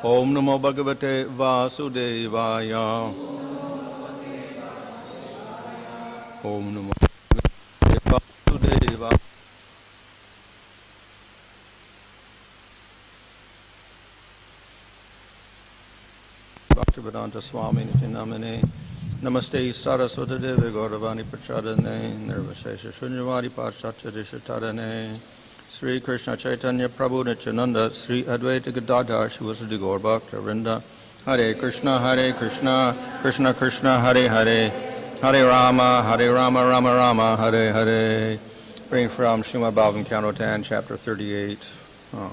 Om Namo Bhagavate Vasudevaya. Om Namo Bhagavate Vasudevaya. Bhaktivedanta Swami Nitinamane. Namaste Saraswati Devi Gauravani Prachadane. Nirvashesha Shunyavadi Pachatya Dishatarane. Sri Krishna Chaitanya Prabhu Nityananda. Sri Advaita Gadadhar Shivasadi Gaur Bhakta Vrinda. Hare Krishna, Krishna Krishna, Hare Hare. Hare Rama, Rama Rama, Hare Hare. Reading from Srimad Bhagavatam, Canto 10, Chapter 38,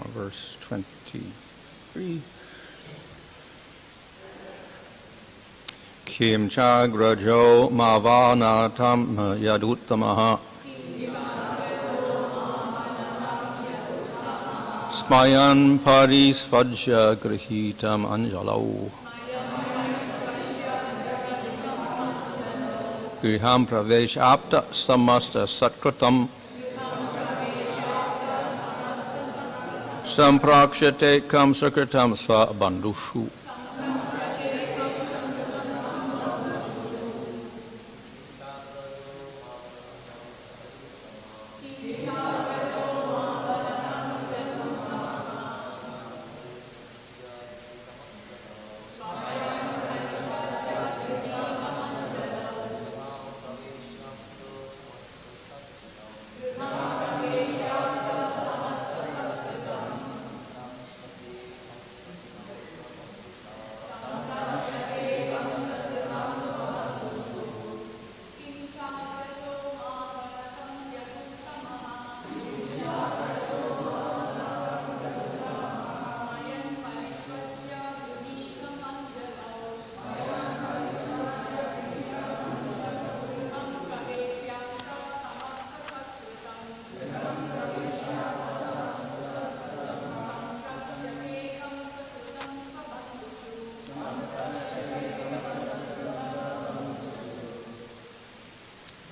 verse 23. Kim chagrajo mavanatam yaduttamaha smayan parisvajya grihitam anjalau griham pravesh apta samasta satkritam samprakshate kam sakritam sva bandushu.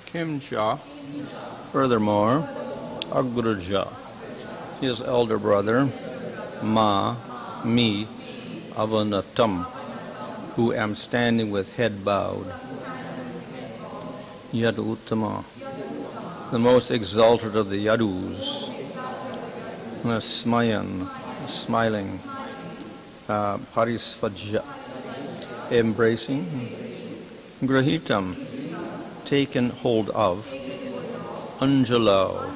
Kimcha, furthermore, Akrura, his elder brother, me, Avanatam, who am standing with head bowed. Yadu Uttama, the most exalted of the Yadus, smiling, Parisvajya, embracing, Grahitam, taken hold of, Anjalo,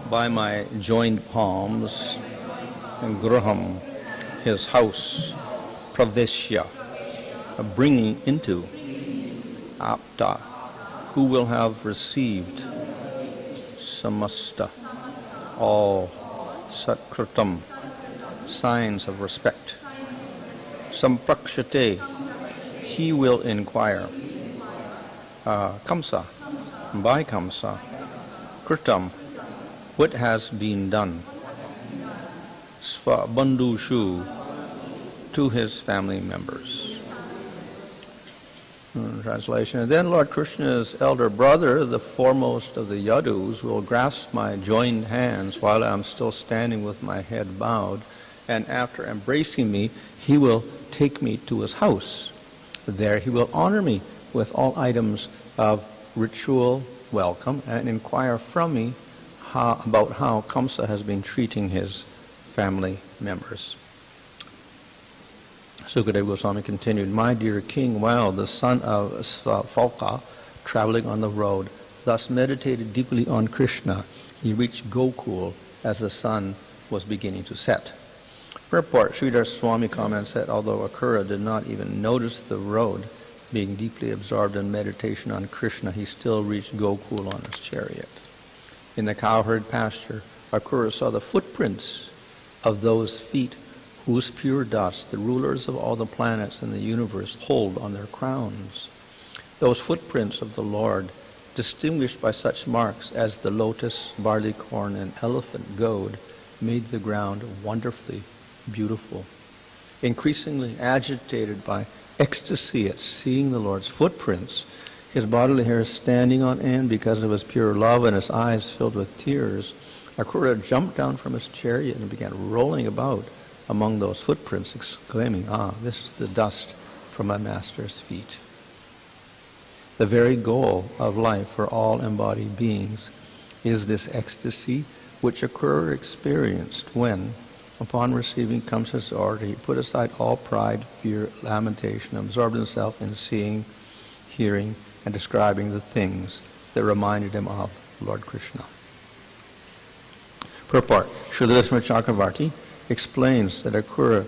by my joined palms, and Graham, his house, Praveshya, bringing into, Apta, who will have received, Samasta, all Satkritam, signs of respect. Samprakshate, he will inquire. Kamsa, by Kamsa, Kritam, what has been done, Sva Bandushu, to his family members. Translation. And then Lord Krishna's elder brother, the foremost of the Yadus, will grasp my joined hands while I am still standing with my head bowed, and after embracing me, he will take me to his house. There he will honor me with all items of ritual welcome and inquire from me about how Kamsa has been treating his family members. Sukadeva Goswami continued, my dear king, while the son of Svalka, traveling on the road, thus meditated deeply on Krishna, he reached Gokul as the sun was beginning to set. Purport, Sridhar Swami comments that although Akrura did not even notice the road, being deeply absorbed in meditation on Krishna, he still reached Gokul on his chariot. In the cowherd pasture, Akrura saw the footprints of those feet whose pure dust the rulers of all the planets in the universe hold on their crowns. Those footprints of the Lord, distinguished by such marks as the lotus, barley corn, and elephant goad, made the ground wonderfully beautiful. Increasingly agitated by ecstasy at seeing the Lord's footprints, his bodily hair standing on end because of his pure love and his eyes filled with tears, Akrura jumped down from his chariot and began rolling about among those footprints, exclaiming, "Ah, this is the dust from my master's feet." The very goal of life for all embodied beings is this ecstasy which Akrura experienced when, upon receiving Kamsa's order, he put aside all pride, fear, lamentation, absorbed himself in seeing, hearing, and describing the things that reminded him of Lord Krishna. Purport. Srila Vishnu Chakravarti explains that Akrura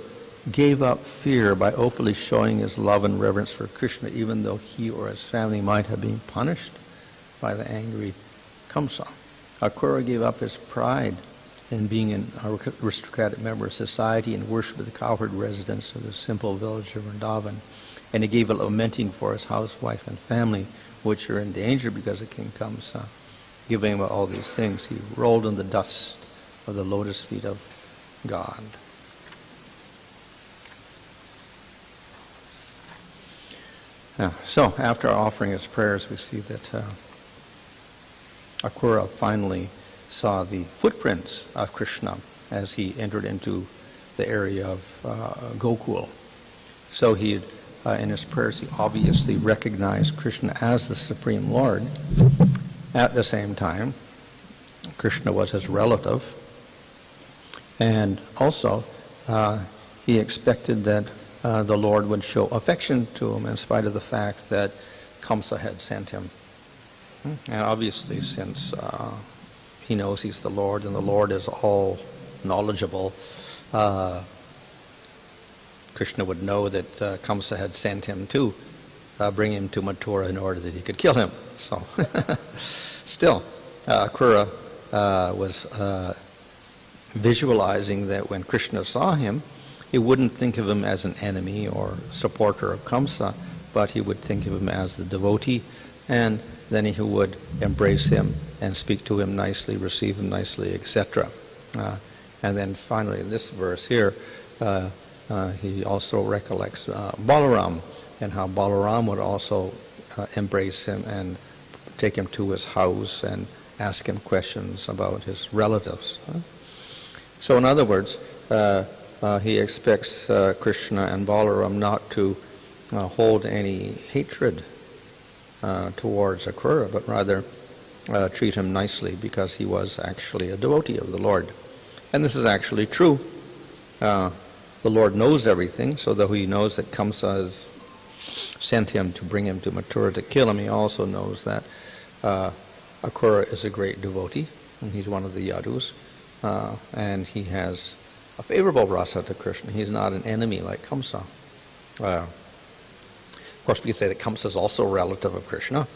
gave up fear by openly showing his love and reverence for Krishna, even though he or his family might have been punished by the angry Kamsa. Akrura gave up his pride in being an aristocratic member of society and worship the cowherd residents of the simple village of Vrindavan. And he gave up lamenting for his housewife and family, which are in danger because of King Kamsa. Giving up all these things, he rolled in the dust of the lotus feet of God. So, after offering his prayers, we see that Akrura finally saw the footprints of Krishna as he entered into the area of Gokul. So he, in his prayers, he obviously recognized Krishna as the Supreme Lord. At the same time, Krishna was his relative, and also he expected that the Lord would show affection to him in spite of the fact that Kamsa had sent him. And obviously, since he knows he's the Lord and the Lord is all knowledgeable, Krishna would know that Kamsa had sent him to bring him to Mathura in order that he could kill him. So, still, Akrura was visualizing that when Krishna saw him, he wouldn't think of him as an enemy or supporter of Kamsa, but he would think of him as the devotee, and then he would embrace him and speak to him nicely, receive him nicely, etc. And then finally, in this verse here, he also recollects Balaram, and how Balaram would also embrace him and take him to his house and ask him questions about his relatives. So in other words, he expects Krishna and Balaram not to hold any hatred towards Akrura, but rather treat him nicely because he was actually a devotee of the Lord. And this is actually true. The Lord knows everything, so though he knows that Kamsa has sent him to bring him to Mathura to kill him, he also knows that Akrura is a great devotee, and he's one of the Yadus, and he has a favorable rasa to Krishna. He's not an enemy like Kamsa. Of course, we could say that Kamsa is also a relative of Krishna,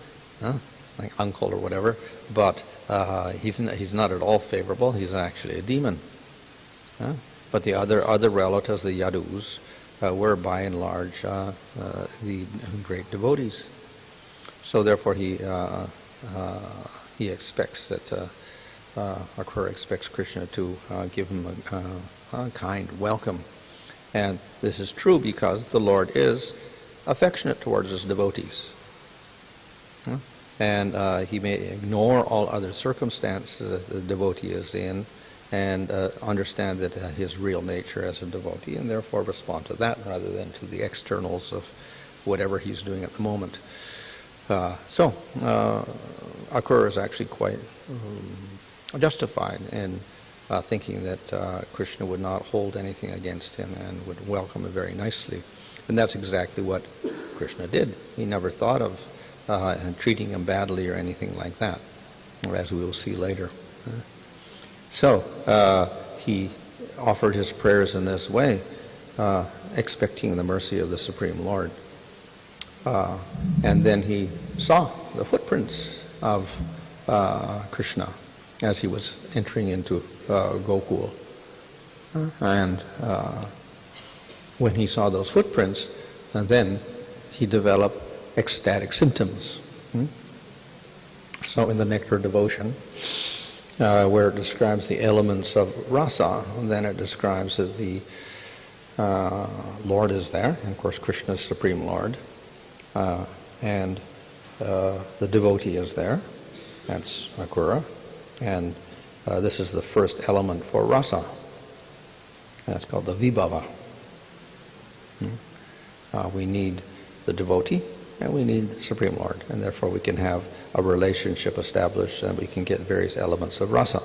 like uncle or whatever, but he's not at all favorable. He's actually a demon. But the other relatives, the Yadus, were by and large the great devotees. So therefore, he expects that Akrura expects Krishna to give him a kind welcome, and this is true because the Lord is affectionate towards his devotees, and he may ignore all other circumstances that the devotee is in, and understand that his real nature as a devotee, and therefore respond to that rather than to the externals of whatever he's doing at the moment. So Akrura is actually quite justified in thinking that Krishna would not hold anything against him and would welcome him very nicely. And that's exactly what Krishna did. He never thought of treating him badly or anything like that, as we will see later. So he offered his prayers in this way, expecting the mercy of the Supreme Lord. And then he saw the footprints of Krishna as he was entering into Gokul. And when he saw those footprints, then he developed ecstatic symptoms. So in the Nectar Devotion, where it describes the elements of rasa, and then it describes that the Lord is there, and of course Krishna is Supreme Lord, and the devotee is there, that's Akrura, and this is the first element for rasa. That's called the vibhava. We need the devotee, and we need the Supreme Lord, and therefore we can have a relationship established, and we can get various elements of rasa.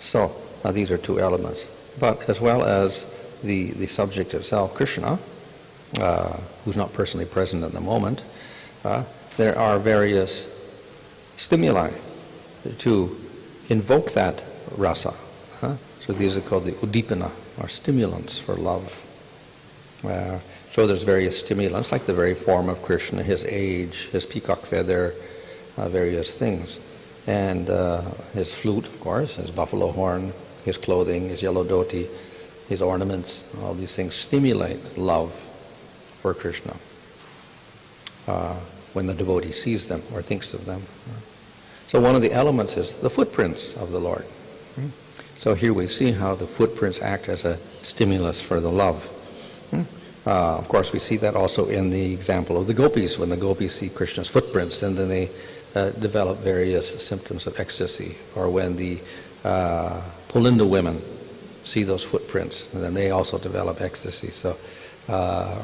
So these are two elements. But as well as the subject itself, Krishna, who's not personally present at the moment, there are various stimuli to invoke that rasa. So these are called the udipana, or stimulants for love. So there's various stimulants, like the very form of Krishna, his age, his peacock feather, various things. And his flute, of course, his buffalo horn, his clothing, his yellow dhoti, his ornaments, all these things stimulate love for Krishna when the devotee sees them or thinks of them. So one of the elements is the footprints of the Lord. So here we see how the footprints act as a stimulus for the love. Of course, we see that also in the example of the gopis. When the gopis see Krishna's footprints, and then they develop various symptoms of ecstasy. Or when the Pulinda women see those footprints, and then they also develop ecstasy. So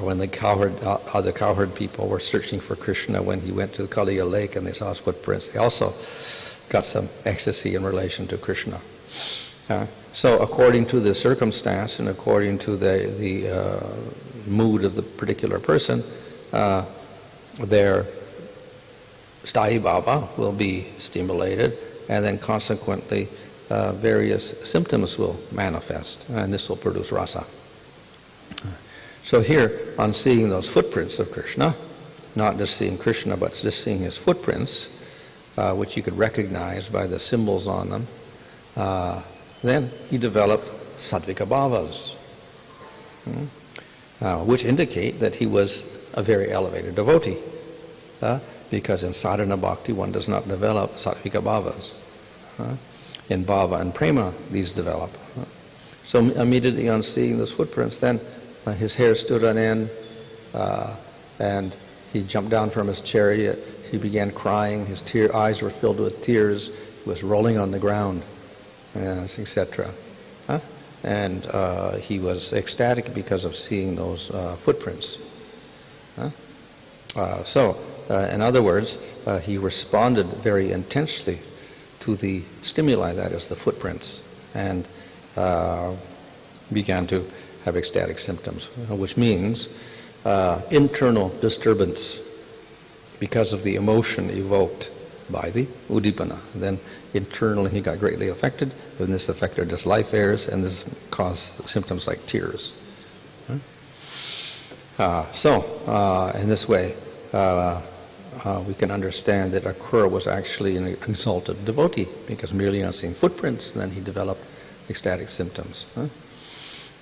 when the other cowherd people were searching for Krishna when he went to the Kaliya lake and they saw his footprints, they also got some ecstasy in relation to Krishna. So according to the circumstance and according to the mood of the particular person, their sthayi bhava will be stimulated, and then consequently various symptoms will manifest, and this will produce rasa. So here, on seeing those footprints of Krishna, not just seeing Krishna, but just seeing his footprints, which you could recognize by the symbols on them, then he developed sattvika bhavas, which indicate that he was a very elevated devotee, because in sadhana bhakti one does not develop sattvika bhavas. In bhava and prema these develop. So immediately on seeing those footprints, then his hair stood on end, and he jumped down from his chariot. He began crying. His eyes were filled with tears. He was rolling on the ground, etc. And he was ecstatic because of seeing those footprints. So, in other words, he responded very intensely to the stimuli, that is, the footprints, and began to have ecstatic symptoms, which means internal disturbance because of the emotion evoked by the udipana. Then internally he got greatly affected, and this affected his life airs, and this caused symptoms like tears. So in this way, we can understand that Akrura was actually an exalted devotee, because merely on seeing footprints, then he developed ecstatic symptoms.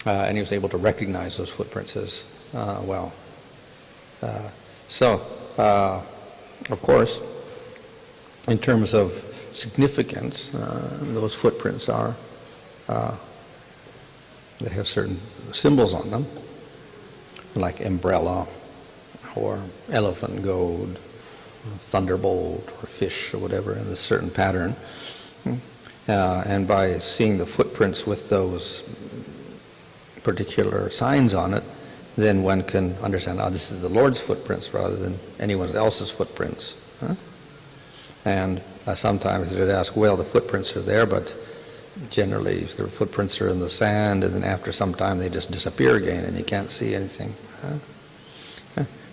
And he was able to recognize those footprints as well. Of course, in terms of significance, those footprints are, they have certain symbols on them, like umbrella, or elephant goad, thunderbolt, or fish, or whatever, in a certain pattern. And by seeing the footprints with those particular signs on it, then one can understand, this is the Lord's footprints rather than anyone else's footprints. And sometimes they would ask, well, the footprints are there, but generally if the footprints are in the sand, and then after some time they just disappear again and you can't see anything.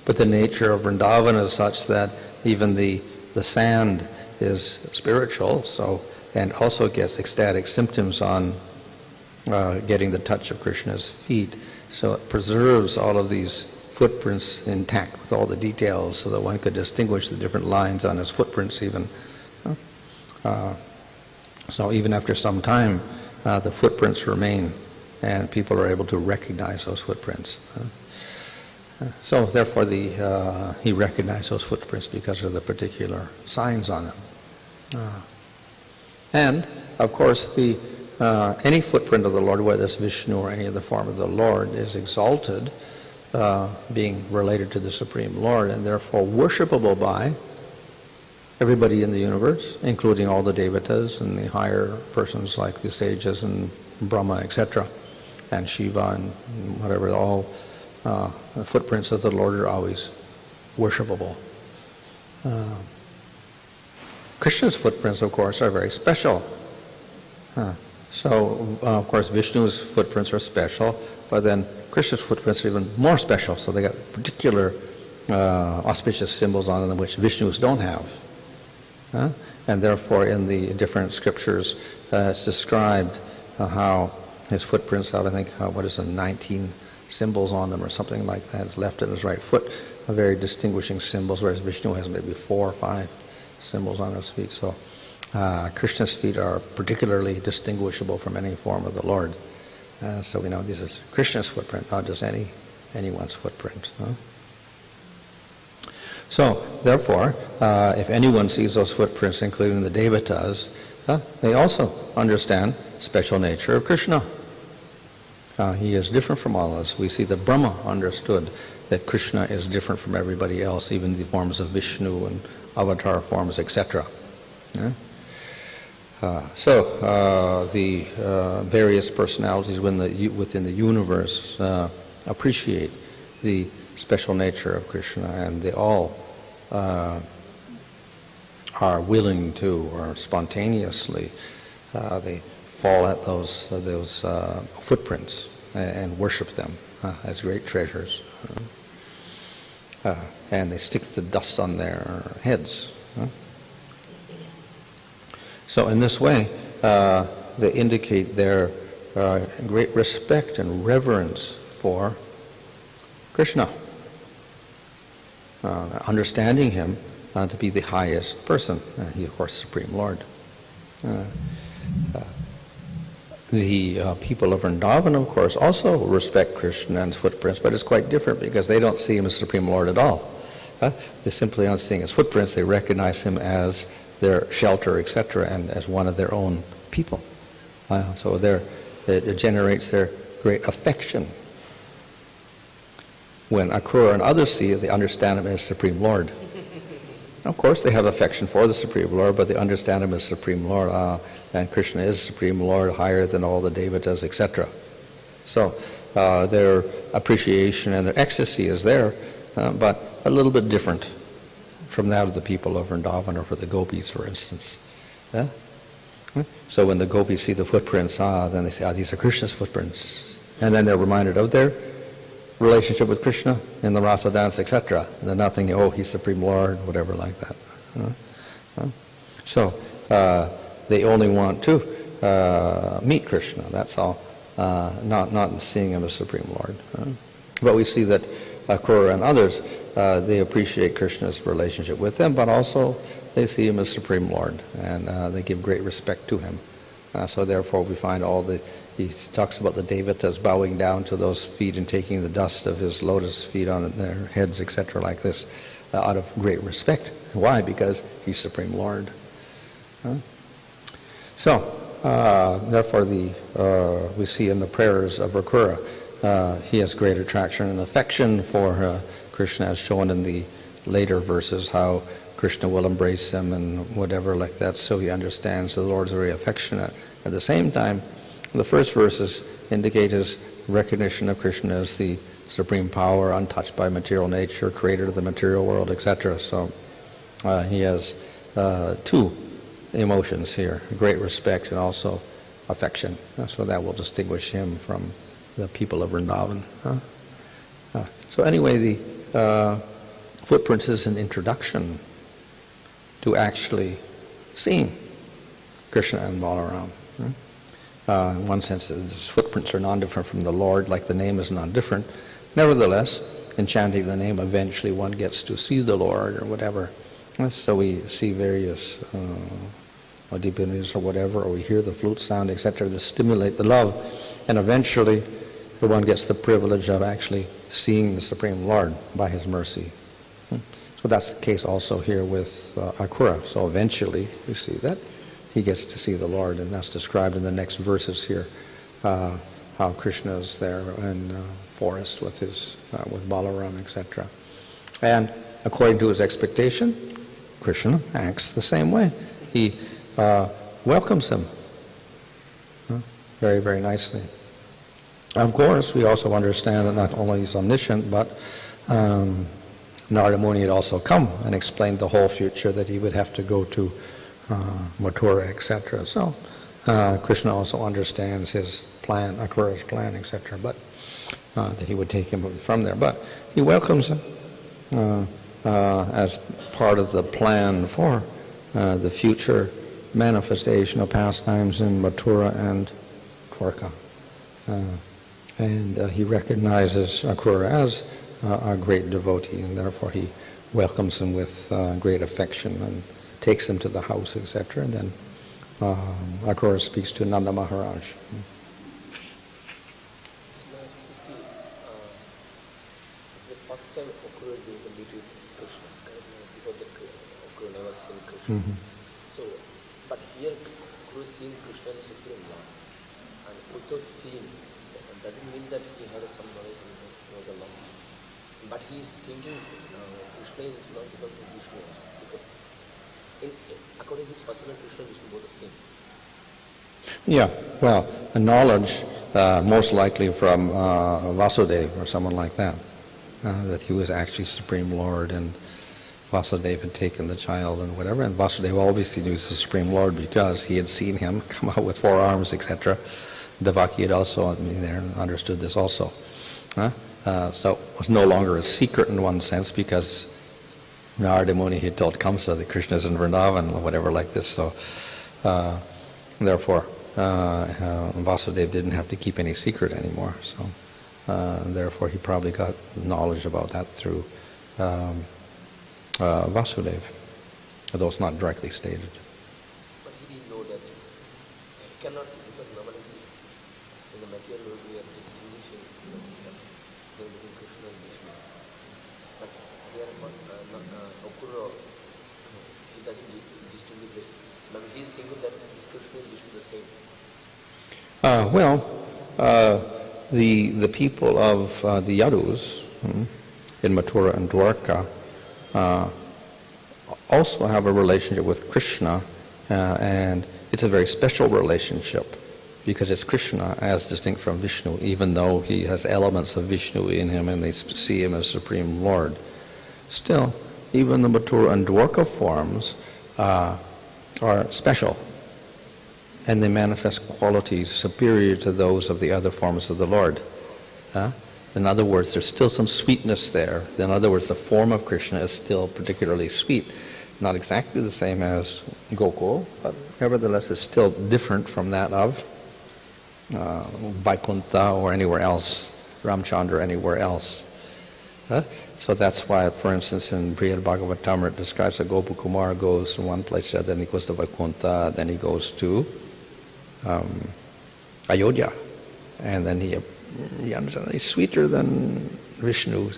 But the nature of Vrindavan is such that even the sand is spiritual, so, and also gets ecstatic symptoms on getting the touch of Krishna's feet. So it preserves all of these footprints intact with all the details, so that one could distinguish the different lines on his footprints even. So even after some time, the footprints remain, and people are able to recognize those footprints. So therefore he recognized those footprints because of the particular signs on them. And of course any footprint of the Lord, whether it's Vishnu or any other form of the Lord, is exalted, being related to the Supreme Lord, and therefore worshipable by everybody in the universe, including all the devatas and the higher persons like the sages and Brahma, etc. and Shiva and whatever, all the footprints of the Lord are always worshipable. Krishna's footprints, of course, are very special. So, of course, Vishnu's footprints are special, but then Krishna's footprints are even more special. So they got particular auspicious symbols on them which Vishnu's don't have. And therefore, in the different scriptures, it's described how his footprints have, I think, 19 symbols on them or something like that. His left and his right foot are very distinguishing symbols, whereas Vishnu has maybe 4 or 5 symbols on his feet. So Krishna's feet are particularly distinguishable from any form of the Lord. So we know this is Krishna's footprint, not just anyone's footprint. So, therefore, if anyone sees those footprints, including the Devatas, they also understand special nature of Krishna. He is different from all of us. We see that Brahma understood that Krishna is different from everybody else, even the forms of Vishnu and avatar forms, etc. So the various personalities within the universe appreciate the special nature of Krishna, and they all are willing to, or spontaneously, they fall at those footprints and worship them as great treasures. And they stick the dust on their heads. So in this way, they indicate their great respect and reverence for Krishna, understanding him to be the highest person. He, of course, Supreme Lord. The people of Vrindavan, of course, also respect Krishna and his footprints, but it's quite different because they don't see him as Supreme Lord at all. They simply aren't seeing his footprints. They recognize him as their shelter, etc., and as one of their own people. So it generates their great affection. When Akrura and others see it, they understand him as Supreme Lord. Of course, they have affection for the Supreme Lord, but they understand him as Supreme Lord. And Krishna is Supreme Lord, higher than all the Devatas, etc. So their appreciation and their ecstasy is there, but a little bit different from that of the people of Vrindavan or for the gopis, for instance. So when the gopis see the footprints, then they say, these are Krishna's footprints. And then they're reminded of their relationship with Krishna in the rasa dance, etc. And they're not thinking, he's Supreme Lord, whatever like that. So they only want to meet Krishna, that's all, not seeing him as Supreme Lord. But we see that Akrura and others, they appreciate Krishna's relationship with them, but also they see him as Supreme Lord, and they give great respect to him. So therefore we find he talks about the Devatas bowing down to those feet and taking the dust of his lotus feet on their heads, etc., like this, out of great respect. Why? Because he's Supreme Lord. So, therefore, we see in the prayers of Akrura, he has great attraction and affection for Krishna, as shown in the later verses, how Krishna will embrace him and whatever like that, so he understands the Lord is very affectionate. At the same time, the first verses indicate his recognition of Krishna as the supreme power, untouched by material nature, creator of the material world, etc. So he has two emotions here, great respect and also affection. So that will distinguish him from the people of Vrindavan. So anyway, the footprints is an introduction to actually seeing Krishna and Balaram. In one sense, his footprints are non-different from the Lord, like the name is non-different. Nevertheless, in chanting the name, eventually one gets to see the Lord or whatever. So we see various divinities or whatever, or we hear the flute sound, etc., that stimulate the love. And eventually, one gets the privilege of actually seeing the Supreme Lord by his mercy. So that's the case also here with Akrura. So eventually, we see that he gets to see the Lord, and that's described in the next verses here, how Krishna is there in the forest with Balaram, etc. And according to his expectation, Krishna acts the same way. He welcomes him very, very nicely. Of course, we also understand that not only he's omniscient, but Narada Muni had also come and explained the whole future, that he would have to go to Mathura, etc. So Krishna also understands his plan, Akrura's plan, etc. But that he would take him from there. But he welcomes him as part of the plan for the future manifestation of pastimes in Mathura and Dwarka. And he recognizes Akrura as a great devotee, and therefore he welcomes him with great affection and takes him to the house, etc. And then Akrura speaks to Nanda Maharaj. It's nice to see the first time Akrura doing the meet with Krishna, because Akrura never seen Krishna. Mm-hmm. So, but here Akrura seeing Krishna is Supreme Lord, and without seeing, doesn't mean that he had some knowledge of the law. But he is thinking Krishna is not because of Vishnu, because according to his personal Krishna and Vishnu both the same. Yeah, well, a knowledge most likely from Vasudeva or someone like that, that he was actually Supreme Lord, and Vasudeva had taken the child and whatever, and Vasudeva obviously knew he was the Supreme Lord because he had seen him come out with 4 arms, etc. Devaki had also been there and understood this also. So it was no longer a secret in one sense, because Narada Muni had told Kamsa that Krishna is in Vrindavan or whatever like this. So therefore Vasudeva didn't have to keep any secret anymore. So therefore he probably got knowledge about that through Vasudeva, although it's not directly stated. But he didn't know that he cannot, because normally in the material world we are distinguishing between Krishna and Vishnu. But here Akrura, he doesn't distinguish it. But he is thinking that is Krishna and Vishnu the same. The people of the Yadus in Mathura and Dwarka also have a relationship with Krishna, and it's a very special relationship because it's Krishna as distinct from Vishnu, even though he has elements of Vishnu in him and they see him as Supreme Lord. Still, even the Mathura and Dwarka forms are special, and they manifest qualities superior to those of the other forms of the Lord. In other words, there's still some sweetness there. In other words, the form of Krishna is still particularly sweet. Not exactly the same as Gokul, but nevertheless it's still different from that of Vaikuntha or anywhere else, Ramchandra anywhere else. So that's why, for instance, in Brihad Bhagavatamrita it describes that Gopakumar goes from one place, then he goes to Vaikuntha, then he goes to Ayodhya, and then he understands he's sweeter than Vishnu,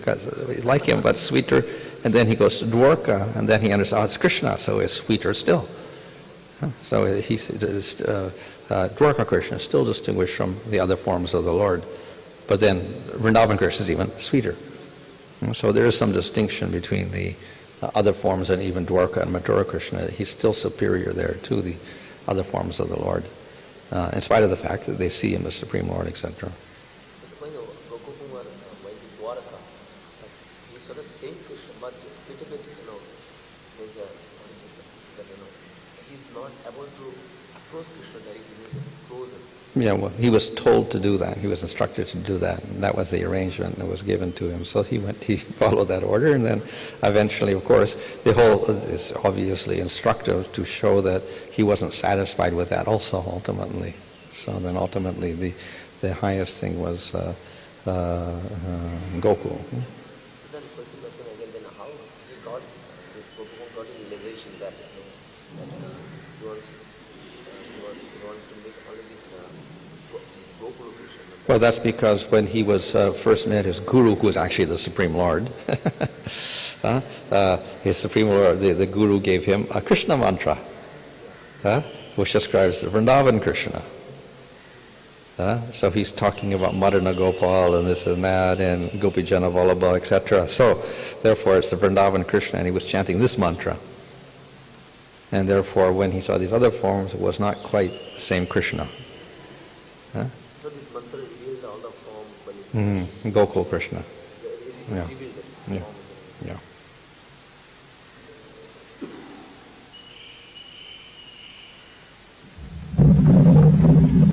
like him but sweeter, and then he goes to Dwarka, and then he understands, it's Krishna, so it's sweeter still. So Dwarka Krishna is still distinguished from the other forms of the Lord, but then Vrindavan Krishna is even sweeter. So there is some distinction between the other forms and even Dwarka and Mathura Krishna. He's still superior there to the other forms of the Lord, in spite of the fact that they see him as Supreme Lord, etc. When Gopakumar went to Dwarka, he saw the same Krishna, but little bit, there's a, he's not able to approach Krishna directly, he's frozen. Yeah, well, he was told to do that. He was instructed to do that, and that was the arrangement that was given to him. So he followed that order, and then eventually, of course, the whole is obviously instructive to show that he wasn't satisfied with that also, ultimately. So then ultimately the highest thing was Gokul. So then question again, then how he got, this Gopakumar got a realization that, he wants to make all of this Gokul Krishna. Well, that's because when he was first met his guru, who was actually the Supreme Lord, his Supreme Lord, the guru gave him a Krishna mantra, which describes the Vrindavan Krishna. So he's talking about Madana Gopal and this and that and Gopijana Vallabha, etc. So therefore it's the Vrindavan Krishna, and he was chanting this mantra. And therefore when he saw these other forms, it was not quite the same Krishna. So this mantra reveals all the forms form when it's Gokul Krishna. is it Yeah. revealed that Yeah. form is Yeah.